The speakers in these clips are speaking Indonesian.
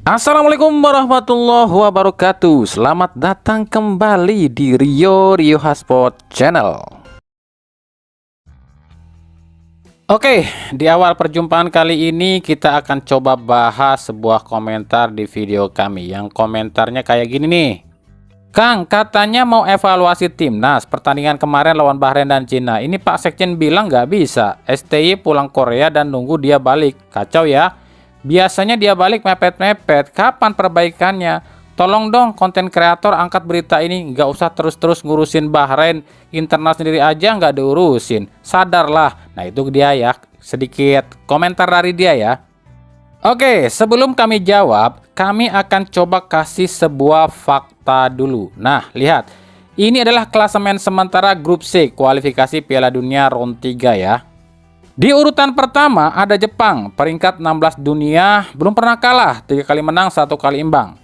Assalamualaikum warahmatullahi wabarakatuh. Selamat datang kembali di Rio Hotspot Channel. Oke, di awal perjumpaan kali ini kita akan coba bahas sebuah komentar di video kami. Yang komentarnya kayak gini nih. Kang, katanya mau evaluasi timnas pertandingan kemarin lawan Bahrain dan Cina. Ini Pak Sekjen bilang nggak bisa. STY pulang Korea dan nunggu dia balik. Kacau ya. Biasanya dia balik mepet-mepet. Kapan perbaikannya? Tolong dong konten kreator angkat berita ini. Nggak usah terus-terus ngurusin Bahrain. Internal sendiri aja nggak diurusin. Sadarlah. Nah itu dia ya. Sedikit komentar dari dia ya. Oke, sebelum kami jawab, kami akan coba kasih sebuah fakta dulu. Nah, lihat. Ini adalah klasemen sementara grup C kualifikasi Piala Dunia round 3 ya. Di urutan pertama ada Jepang, peringkat 16 dunia, belum pernah kalah, 3 kali menang, 1 kali imbang.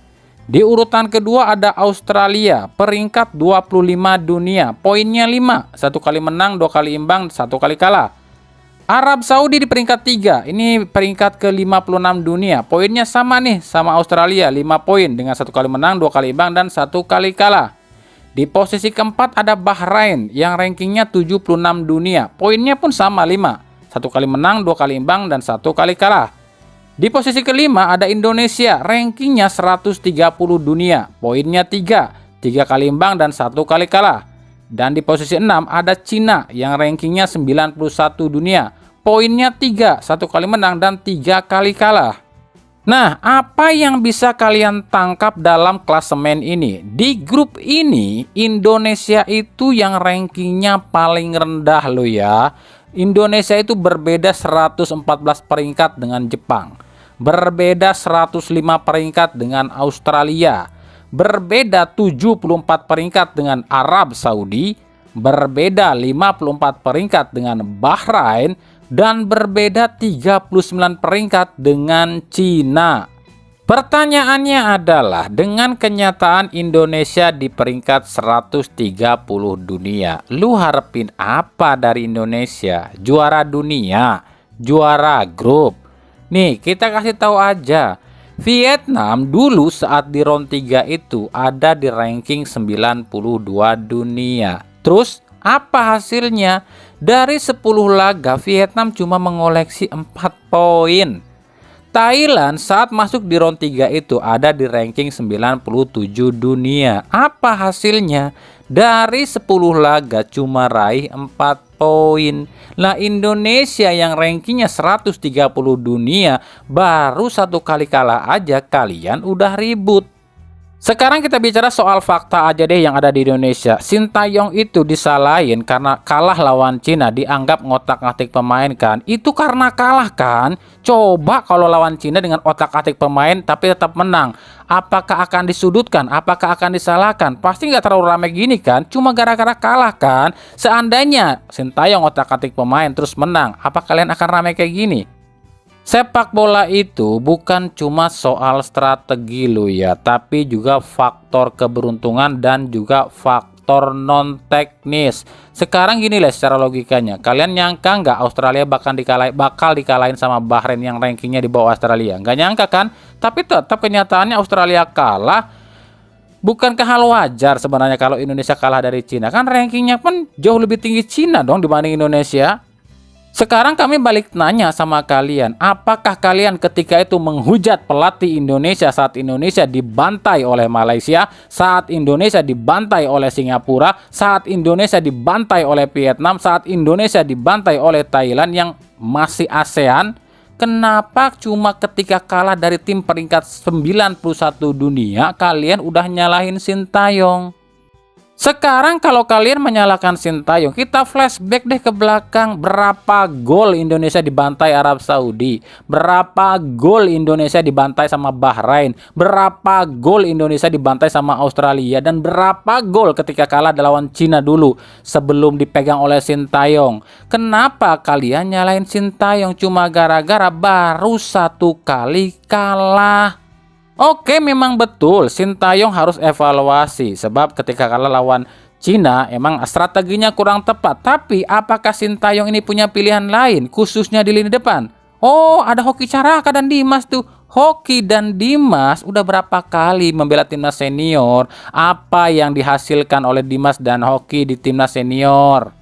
Di urutan kedua ada Australia, peringkat 25 dunia, poinnya 5, 1 kali menang, 2 kali imbang, 1 kali kalah. Arab Saudi di peringkat 3, ini peringkat ke-56 dunia, poinnya sama nih, sama Australia, 5 poin dengan 1 kali menang, 2 kali imbang, dan 1 kali kalah. Di posisi keempat ada Bahrain yang rankingnya 76 dunia, poinnya pun sama 5. 1 kali menang, 2 kali imbang, dan 1 kali kalah. Di posisi kelima ada Indonesia, rankingnya 130 dunia, poinnya 3, 3 kali imbang, dan 1 kali kalah. Dan di posisi 6 ada Cina yang rankingnya 91 dunia, poinnya 3, 1 kali menang, dan 3 kali kalah. Nah, apa yang bisa kalian tangkap dalam klasemen ini? Di grup ini, Indonesia itu yang rankingnya paling rendah loh ya. Indonesia itu berbeda 114 peringkat dengan Jepang, berbeda 105 peringkat dengan Australia, berbeda 74 peringkat dengan Arab Saudi, berbeda 54 peringkat dengan Bahrain, dan berbeda 39 peringkat dengan Cina. Pertanyaannya adalah, dengan kenyataan Indonesia di peringkat 130 dunia, lu harapin apa dari Indonesia? Juara dunia? Juara grup? Nih, kita kasih tahu aja. Vietnam dulu saat di round 3 itu ada di ranking 92 dunia. Terus apa hasilnya? Dari 10 laga Vietnam cuma mengoleksi 4 poin. Thailand saat masuk di round 3 itu ada di ranking 97 dunia. Apa hasilnya? Dari 10 laga cuma raih 4 poin. Nah, Indonesia yang rankingnya 130 dunia baru 1 kali kalah aja kalian udah ribut. Sekarang kita bicara soal fakta aja deh yang ada di Indonesia. Sintayong itu disalahin karena kalah lawan Cina, dianggap ngotak-ngatik pemain kan. Itu karena kalah kan. Coba kalau lawan Cina dengan otak-atik pemain tapi tetap menang, apakah akan disudutkan? Apakah akan disalahkan? Pasti nggak terlalu ramai gini kan. Cuma gara-gara kalah kan. Seandainya Sintayong otak-atik pemain terus menang, apa kalian akan ramai kayak gini? Sepak bola itu bukan cuma soal strategi lo ya, tapi juga faktor keberuntungan dan juga faktor non teknis. Sekarang gini lah secara logikanya, kalian nyangka nggak Australia bakal dikalahin sama Bahrain yang rankingnya di bawah Australia? Nggak nyangka kan? Tapi tetap kenyataannya Australia kalah. Bukankah hal wajar sebenarnya kalau Indonesia kalah dari Cina? Kan rankingnya pun jauh lebih tinggi Cina dong dibanding Indonesia. Sekarang kami balik nanya sama kalian, apakah kalian ketika itu menghujat pelatih Indonesia saat Indonesia dibantai oleh Malaysia, saat Indonesia dibantai oleh Singapura, saat Indonesia dibantai oleh Vietnam, saat Indonesia dibantai oleh Thailand yang masih ASEAN? Kenapa cuma ketika kalah dari tim peringkat 91 dunia kalian udah nyalahin Sintayong? Sekarang kalau kalian menyalahkan Sintayong, kita flashback deh ke belakang. Berapa gol Indonesia dibantai Arab Saudi? Berapa gol Indonesia dibantai sama Bahrain? Berapa gol Indonesia dibantai sama Australia? Dan berapa gol ketika kalah lawan Cina dulu sebelum dipegang oleh Sintayong? Kenapa kalian nyalain Sintayong cuma gara-gara baru 1 kali kalah? Oke, memang betul Sintayong harus evaluasi sebab ketika kalah lawan Cina emang strateginya kurang tepat. Tapi apakah Sintayong ini punya pilihan lain khususnya di lini depan? Oh, ada Hoki Caraka dan Dimas tuh. Hoki dan Dimas udah berapa kali membela timnas senior? Apa yang dihasilkan oleh Dimas dan Hoki di timnas senior?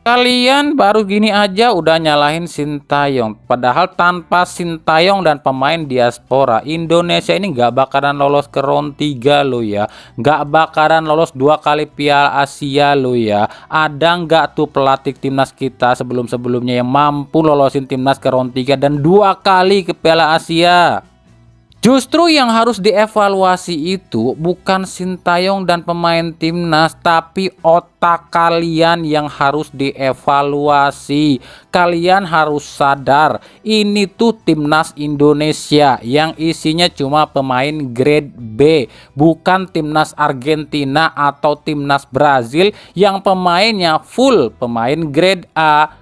Kalian baru gini aja udah nyalahin Sintayong. Padahal tanpa Sintayong dan pemain diaspora, Indonesia ini nggak bakalan lolos ke round 3 lo ya. Nggak bakalan lolos 2 kali Piala Asia lo ya. Ada nggak tuh pelatih timnas kita sebelum-sebelumnya yang mampu lolosin timnas ke round 3 dan 2 kali ke Piala Asia? Justru yang harus dievaluasi itu bukan Sintayong dan pemain timnas, tapi otak kalian yang harus dievaluasi. Kalian harus sadar, ini tuh timnas Indonesia yang isinya cuma pemain grade B, bukan timnas Argentina atau timnas Brazil yang pemainnya full pemain grade A.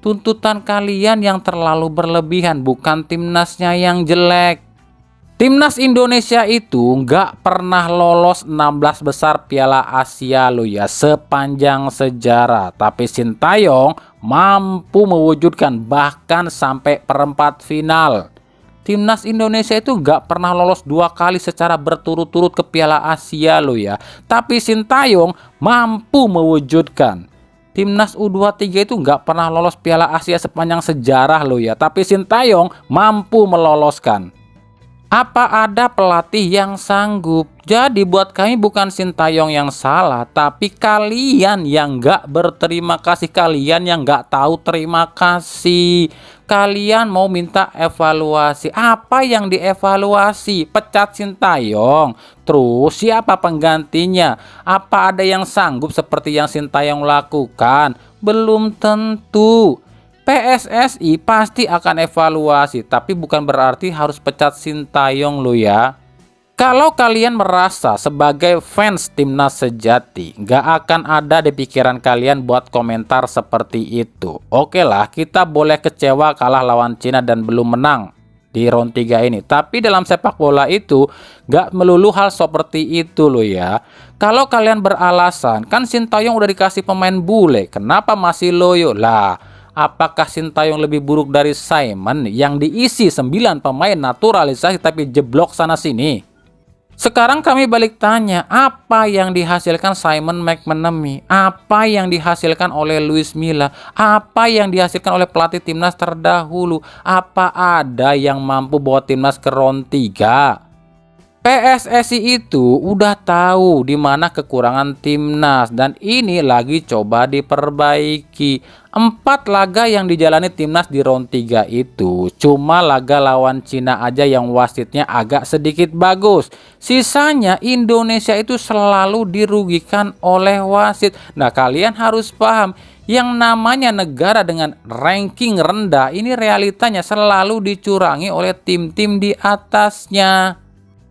Tuntutan kalian yang terlalu berlebihan, bukan timnasnya yang jelek. Timnas Indonesia itu nggak pernah lolos 16 besar Piala Asia lo ya sepanjang sejarah. Tapi Sintayong mampu mewujudkan bahkan sampai perempat final. Timnas Indonesia itu nggak pernah lolos 2 kali secara berturut-turut ke Piala Asia lo ya. Tapi Sintayong mampu mewujudkan. Timnas U23 itu nggak pernah lolos Piala Asia sepanjang sejarah lo ya. Tapi Sintayong mampu meloloskan. Apa ada pelatih yang sanggup? Jadi buat kami bukan Sintayong yang salah, tapi kalian yang nggak berterima kasih, kalian yang nggak tahu terima kasih. Kalian mau minta evaluasi, apa yang dievaluasi? Pecat Sintayong. Terus siapa penggantinya? Apa ada yang sanggup seperti yang Sintayong lakukan? Belum tentu. PSSI pasti akan evaluasi, tapi bukan berarti harus pecat Sintayong lo ya. Kalau kalian merasa sebagai fans timnas sejati, nggak akan ada di pikiran kalian buat komentar seperti itu. Oke lah, kita boleh kecewa kalah lawan Cina dan belum menang di round 3 ini. Tapi dalam sepak bola itu nggak melulu hal seperti itu lo ya. Kalau kalian beralasan, kan Sintayong udah dikasih pemain bule, kenapa masih loyo? Lah, apakah Sintayong lebih buruk dari Simon yang diisi 9 pemain naturalisasi tapi jeblok sana sini? Sekarang kami balik tanya, apa yang dihasilkan Simon McManamy? Apa yang dihasilkan oleh Luis Milla? Apa yang dihasilkan oleh pelatih timnas terdahulu? Apa ada yang mampu bawa timnas ke round 3? PSSI itu udah tahu di mana kekurangan timnas dan ini lagi coba diperbaiki. 4 laga yang dijalani timnas di round 3 itu cuma laga lawan Cina aja yang wasitnya agak sedikit bagus. Sisanya Indonesia itu selalu dirugikan oleh wasit. Nah, kalian harus paham, yang namanya negara dengan ranking rendah ini realitanya selalu dicurangi oleh tim-tim di atasnya.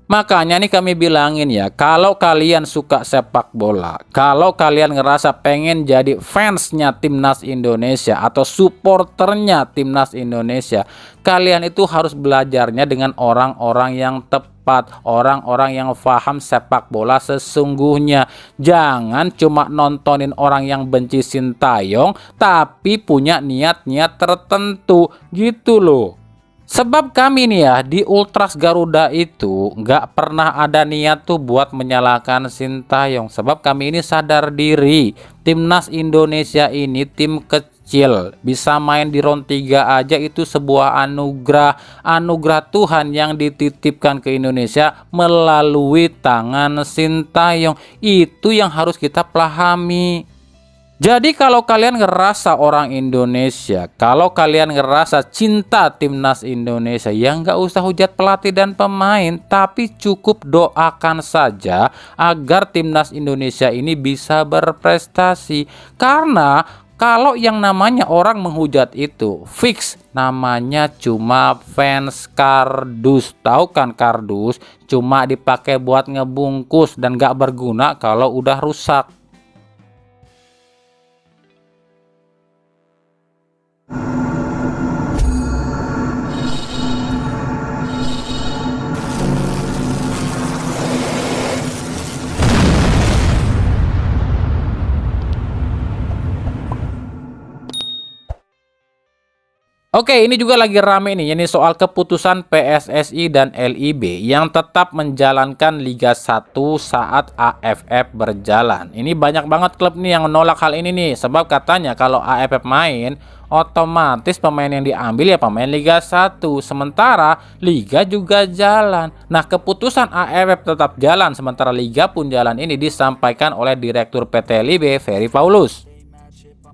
Makanya nih kami bilangin ya, kalau kalian suka sepak bola, kalau kalian ngerasa pengen jadi fansnya timnas Indonesia atau supporternya timnas Indonesia, kalian itu harus belajarnya dengan orang-orang yang tepat, orang-orang yang paham sepak bola sesungguhnya. Jangan cuma nontonin orang yang benci Sintayong tapi punya niat-niat tertentu gitu loh. Sebab kami nih ya di Ultras Garuda itu nggak pernah ada niat tuh buat menyalahkan Sintayong. Sebab kami ini sadar diri, timnas Indonesia ini tim kecil, bisa main di round 3 aja itu sebuah anugerah Tuhan yang dititipkan ke Indonesia melalui tangan Sintayong. Itu yang harus kita pahami. Jadi kalau kalian ngerasa orang Indonesia, kalau kalian ngerasa cinta timnas Indonesia, ya nggak usah hujat pelatih dan pemain, tapi cukup doakan saja agar timnas Indonesia ini bisa berprestasi. Karena kalau yang namanya orang menghujat itu fix namanya cuma fans kardus. Tahu kan kardus? Cuma dipakai buat ngebungkus dan nggak berguna kalau udah rusak. Oke, ini juga lagi rame nih, ini soal keputusan PSSI dan LIB yang tetap menjalankan Liga 1 saat AFF berjalan. Ini banyak banget klub nih yang menolak hal ini nih, sebab katanya kalau AFF main, otomatis pemain yang diambil ya pemain Liga 1, sementara Liga juga jalan. Nah, keputusan AFF tetap jalan, sementara Liga pun jalan ini disampaikan oleh Direktur PT LIB, Ferry Paulus.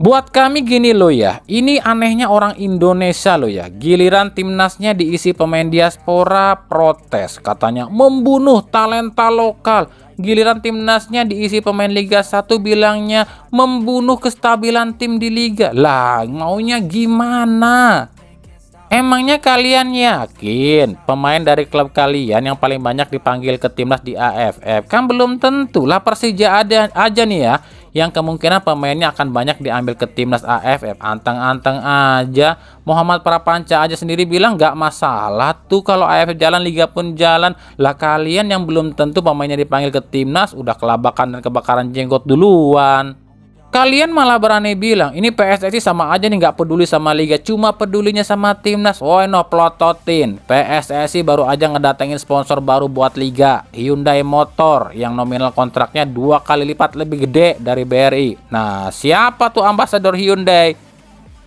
Buat kami gini loh ya, ini anehnya orang Indonesia loh ya, giliran timnasnya diisi pemain diaspora protes, katanya membunuh talenta lokal. Giliran timnasnya diisi pemain Liga 1 bilangnya membunuh kestabilan tim di Liga. Lah, maunya gimana? Emangnya kalian yakin pemain dari klub kalian yang paling banyak dipanggil ke timnas di AFF? Kan belum tentu lah. Persija ada aja nih ya, yang kemungkinan pemainnya akan banyak diambil ke timnas AFF. Anteng-anteng aja. Muhammad Prapanca aja sendiri bilang nggak masalah tuh kalau AFF jalan, Liga pun jalan. Lah kalian yang belum tentu pemainnya dipanggil ke timnas udah kelabakan dan kebakaran jenggot duluan. Kalian malah berani bilang ini PSSI sama aja nih, nggak peduli sama Liga, cuma pedulinya sama timnas. Woi, no plototin. PSSI baru aja ngedatengin sponsor baru buat Liga, Hyundai Motor, yang nominal kontraknya 2 kali lipat lebih gede dari BRI. Nah, siapa tuh ambasador Hyundai?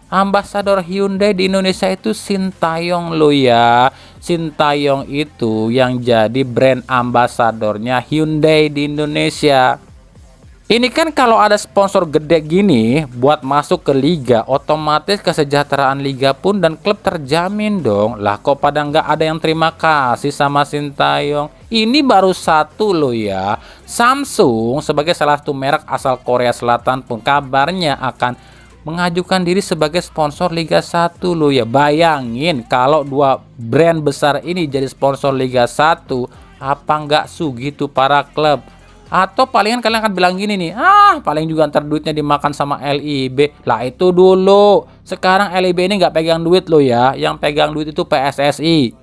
Ambasador Hyundai di Indonesia itu Sintayong lo ya. Sintayong itu yang jadi brand ambasadornya Hyundai di Indonesia. Ini kan kalau ada sponsor gede gini buat masuk ke Liga, otomatis kesejahteraan Liga pun dan klub terjamin dong. Lah kok pada nggak ada yang terima kasih sama Sintayong? Ini baru satu loh ya. Samsung sebagai salah satu merek asal Korea Selatan pun kabarnya akan mengajukan diri sebagai sponsor Liga 1 loh ya. Bayangin kalau dua brand besar ini jadi sponsor Liga 1, apa nggak sugih tuh para klub? Atau palingan kalian akan bilang gini nih, paling juga ntar duitnya dimakan sama LIB. Lah itu dulu, sekarang LIB ini nggak pegang duit loh ya, yang pegang duit itu PSSI.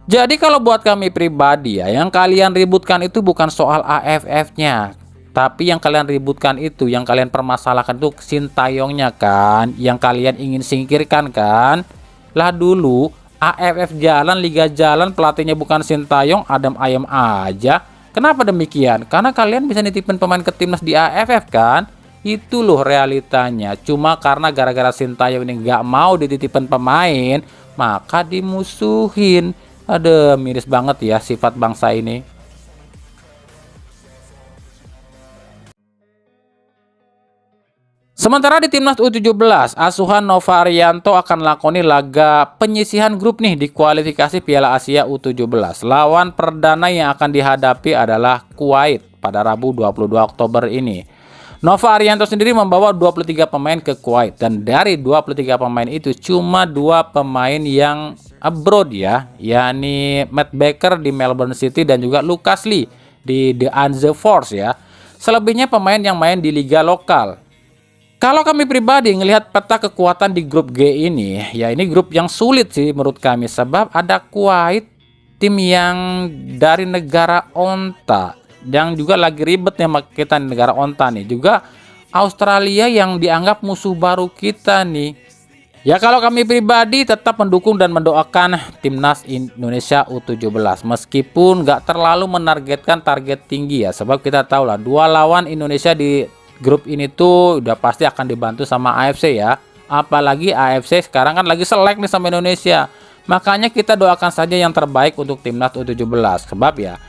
Jadi kalau buat kami pribadi ya, yang kalian ributkan itu bukan soal AFF-nya, tapi yang kalian ributkan itu, yang kalian permasalahkan itu Sintayongnya kan, yang kalian ingin singkirkan kan. Lah dulu AFF jalan, Liga jalan, pelatihnya bukan Sintayong, adem ayem aja. Kenapa demikian? Karena kalian bisa nitipin pemain ke timnas di AFF kan? Itu loh realitanya. Cuma karena gara-gara Sintayong ini nggak mau dititipin pemain, maka dimusuhin. Aduh, miris banget ya sifat bangsa ini. Sementara di timnas U17, asuhan Nova Arianto akan lakoni laga penyisihan grup nih di kualifikasi Piala Asia U17. Lawan perdana yang akan dihadapi adalah Kuwait pada Rabu 22 Oktober ini. Nova Arianto sendiri membawa 23 pemain ke Kuwait, dan dari 23 pemain itu cuma 2 pemain yang abroad ya, yakni Matt Baker di Melbourne City dan juga Lucas Lee di The Anze Force ya. Selebihnya pemain yang main di liga lokal. Kalau kami pribadi ngelihat peta kekuatan di grup G ini, ya ini grup yang sulit sih menurut kami, sebab ada Kuwait, tim yang dari negara onta, yang juga lagi ribet nih sama kita di negara onta nih. Juga Australia yang dianggap musuh baru kita nih. Ya kalau kami pribadi tetap mendukung dan mendoakan timnas Indonesia U17, meskipun nggak terlalu menargetkan target tinggi ya, sebab kita tahu lah 2 lawan Indonesia di grup ini tuh udah pasti akan dibantu sama AFC ya. Apalagi AFC sekarang kan lagi selek nih sama Indonesia. Makanya kita doakan saja yang terbaik untuk timnas U17. Sebab ya,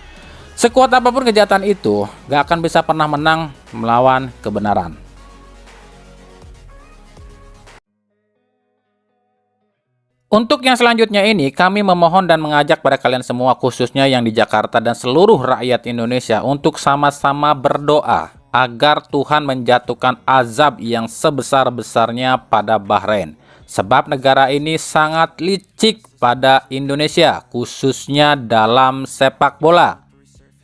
sekuat apapun kejahatan itu gak akan bisa pernah menang melawan kebenaran. Untuk yang selanjutnya ini, kami memohon dan mengajak pada kalian semua, khususnya yang di Jakarta dan seluruh rakyat Indonesia, untuk sama-sama berdoa agar Tuhan menjatuhkan azab yang sebesar-besarnya pada Bahrain. Sebab negara ini sangat licik pada Indonesia, khususnya dalam sepak bola.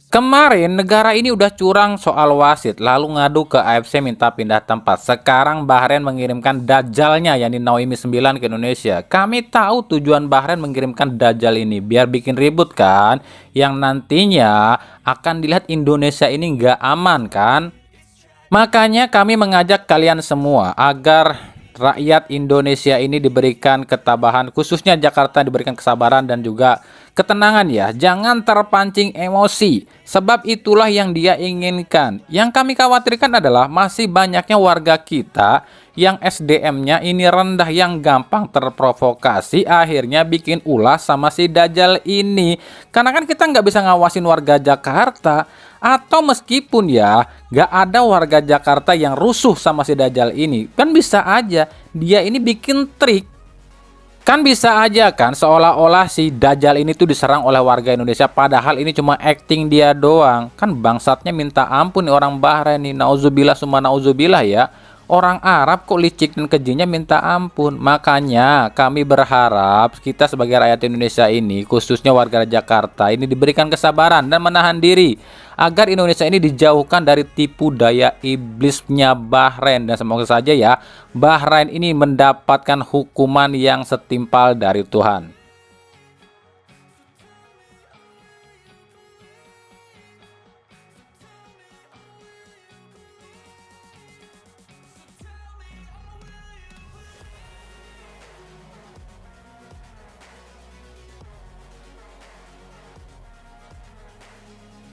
Kemarin negara ini udah curang soal wasit, lalu ngadu ke AFC minta pindah tempat. Sekarang Bahrain mengirimkan dajalnya, yakni Naomi 9 ke Indonesia. Kami tahu tujuan Bahrain mengirimkan dajal ini biar bikin ribut kan, yang nantinya akan dilihat Indonesia ini nggak aman kan. Makanya kami mengajak kalian semua agar rakyat Indonesia ini diberikan ketabahan, khususnya Jakarta diberikan kesabaran dan juga ketenangan ya. Jangan terpancing emosi, sebab itulah yang dia inginkan. Yang kami khawatirkan adalah masih banyaknya warga kita yang SDM-nya ini rendah, yang gampang terprovokasi, akhirnya bikin ulah sama si Dajjal ini. Karena kan kita nggak bisa ngawasin warga Jakarta. Atau meskipun ya nggak ada warga Jakarta yang rusuh sama si Dajjal ini, kan bisa aja dia ini bikin trik. Kan bisa aja kan seolah-olah si Dajjal ini tuh diserang oleh warga Indonesia, padahal ini cuma acting dia doang. Kan bangsatnya minta ampun nih orang Bahrain nih, nauzubillah summa nauzubillah ya. Orang Arab kok licik dan kejinya minta ampun. Makanya kami berharap kita sebagai rakyat Indonesia ini, khususnya warga Jakarta ini, diberikan kesabaran dan menahan diri agar Indonesia ini dijauhkan dari tipu daya iblisnya Bahrain. Dan semoga saja ya Bahrain ini mendapatkan hukuman yang setimpal dari Tuhan.